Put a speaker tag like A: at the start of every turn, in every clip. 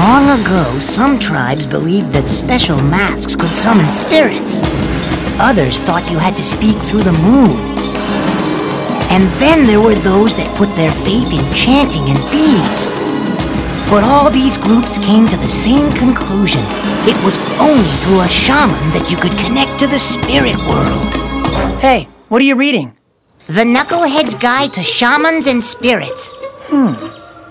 A: Long ago, some tribes believed that special masks could summon spirits. Others thought you had to speak through the moon. And then there were those that put their faith in chanting and beads. But all these groups came to the same conclusion. It was only through a shaman that you could connect to the spirit world.
B: Hey, what are you reading?
A: The Knucklehead's Guide to Shamans and Spirits.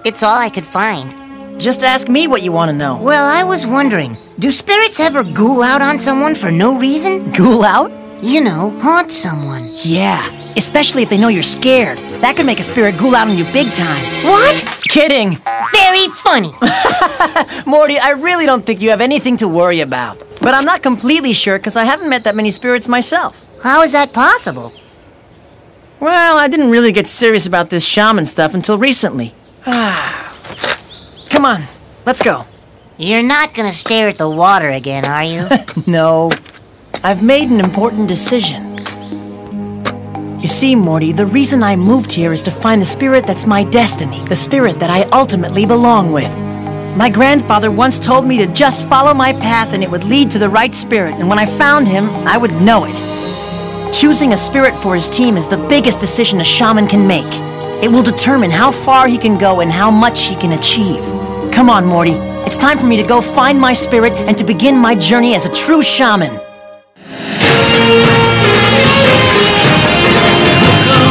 A: It's all I could find.
B: Just ask me what you want to know.
A: Well, I was wondering, do spirits ever ghoul out on someone for no reason?
B: Ghoul out?
A: You know, haunt someone.
B: Yeah, especially if they know you're scared. That could make a spirit ghoul out on you big time.
A: What?
B: Kidding.
A: Very funny.
B: Morty, I really don't think you have anything to worry about. But I'm not completely sure because I haven't met that many spirits myself.
A: How is that possible?
B: Well, I didn't really get serious about this shaman stuff until recently. Come on, let's go.
A: You're not gonna stare at the water again, are you?
B: No. I've made an important decision. You see, Morty, the reason I moved here is to find the spirit that's my destiny, the spirit that I ultimately belong with. My grandfather once told me to just follow my path and it would lead to the right spirit, and when I found him, I would know it. Choosing a spirit for his team is the biggest decision a shaman can make. It will determine how far he can go and how much he can achieve. Come on, Morty. It's time for me to go find my spirit and to begin my journey as a true shaman.
C: Look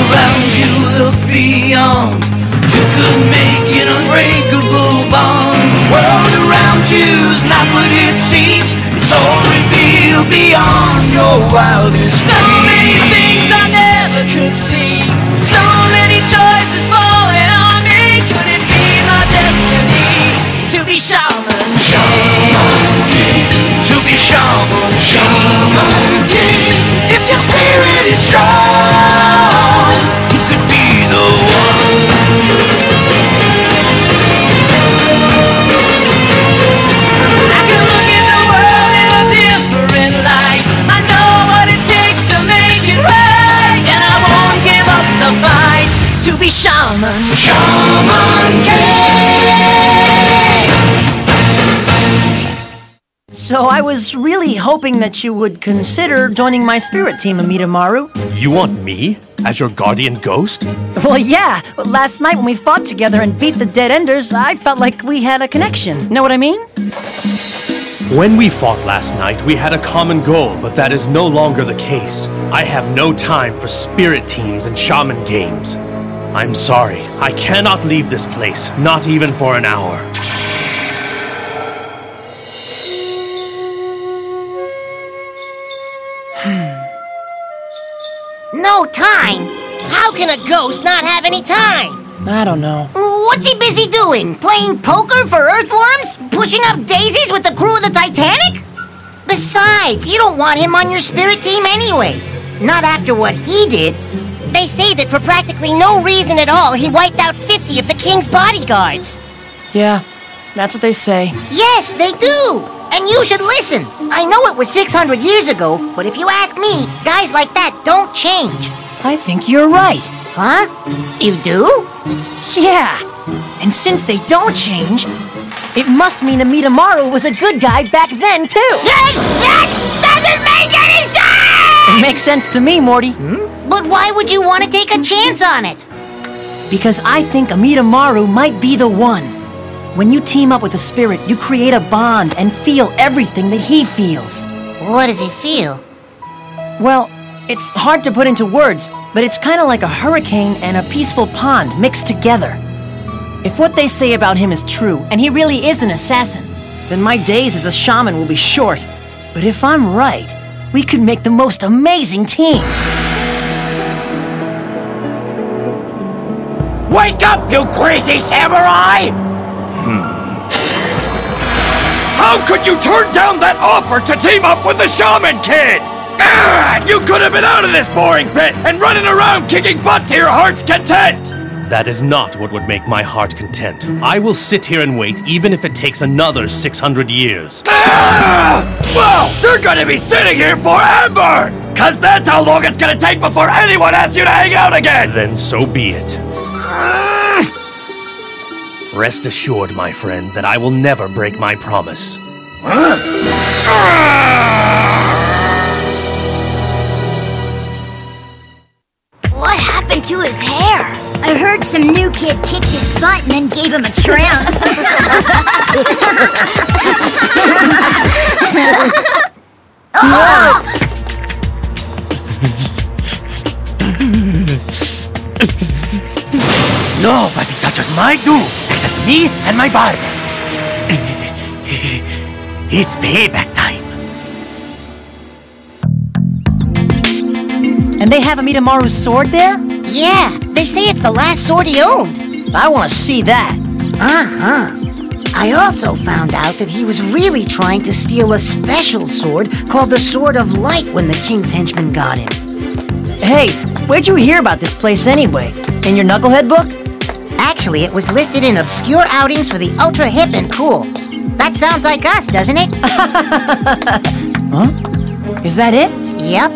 C: around you, look beyond. You could make an unbreakable bond. The world around you's not what it seems. It's all revealed beyond your wildest dreams. So many things I never could see. So many choices falling on me. Could it be my destiny to be shaman? Shaman king. To be shaman. Shaman king. If your spirit is strong, you could be the one. I can look at the world in a different light. I know what it takes to make it right, and I won't give up the fight to be shaman. Shaman king.
B: So I was really hoping that you would consider joining my spirit team, Amidamaru.
D: You want me as your guardian ghost?
B: Well, yeah. Last night when we fought together and beat the Dead Enders, I felt like we had a connection. Know what I mean?
D: When we fought last night, we had a common goal, but that is no longer the case. I have no time for spirit teams and shaman games. I'm sorry, I cannot leave this place, not even for an hour.
A: No time? How can a ghost not have any time?
B: I don't know.
A: What's he busy doing? Playing poker for earthworms? Pushing up daisies with the crew of the Titanic? Besides, you don't want him on your spirit team anyway. Not after what he did. They say that for practically no reason at all, he wiped out 50 of the king's bodyguards.
B: Yeah, that's what they say.
A: Yes, they do. And you should listen. I know it was 600 years ago, but if you ask me, guys like that don't change.
B: I think you're right.
A: Huh? You do?
B: Yeah. And since they don't change, it must mean Amidamaru was a good guy back then, too.
A: That doesn't make any sense!
B: It makes sense to me, Morty.
A: But why would you want to take a chance on it?
B: Because I think Amidamaru might be the one. When you team up with a spirit, you create a bond and feel everything that he feels.
A: What does he feel?
B: Well, it's hard to put into words, but it's kind of like a hurricane and a peaceful pond mixed together. If what they say about him is true, and he really is an assassin, then my days as a shaman will be short. But if I'm right, we could make the most amazing team.
C: Wake up, you crazy samurai! How could you turn down that offer to team up with the shaman kid? You could have been out of this boring pit and running around kicking butt to your heart's content!
D: That is not what would make my heart content. I will sit here and wait, even if it takes another 600 years.
C: Well, they're gonna be sitting here forever! Cause that's how long it's gonna take before anyone asks you to hang out again!
D: Then so be it. Rest assured, my friend, that I will never break my promise.
E: What happened to his hair? I heard some new kid kicked his butt and then gave him a trim. Oh!
C: Nobody touches my do except me and my barber. It's payback time.
B: And they have Amidamaru's sword there?
A: Yeah, they say it's the last sword he owned.
B: I want to see that.
A: Uh-huh. I also found out that he was really trying to steal a special sword called the Sword of Light when the King's henchmen got him.
B: Hey, where'd you hear about this place anyway? In your knucklehead book?
A: Actually, it was listed in obscure outings for the ultra hip and cool. That sounds like us, doesn't it?
B: Huh? Is that it?
A: Yep.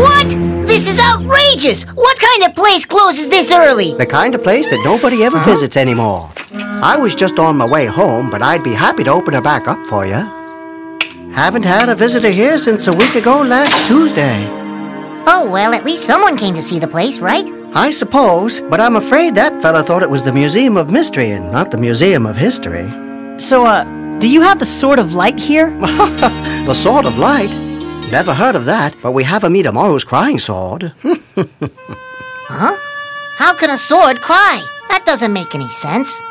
A: What? This is outrageous! What kind of place closes this early?
F: The kind of place that nobody ever visits anymore. I was just on my way home, but I'd be happy to open her back up for you. Haven't had a visitor here since a week ago last Tuesday.
A: Oh, well, at least someone came to see the place, right?
F: I suppose, but I'm afraid that fella thought it was the Museum of Mystery and not the Museum of History.
B: So, do you have the Sword of Light here?
F: The Sword of Light? Never heard of that, but we have Amidamaru's crying sword.
A: Huh? How can a sword cry? That doesn't make any sense.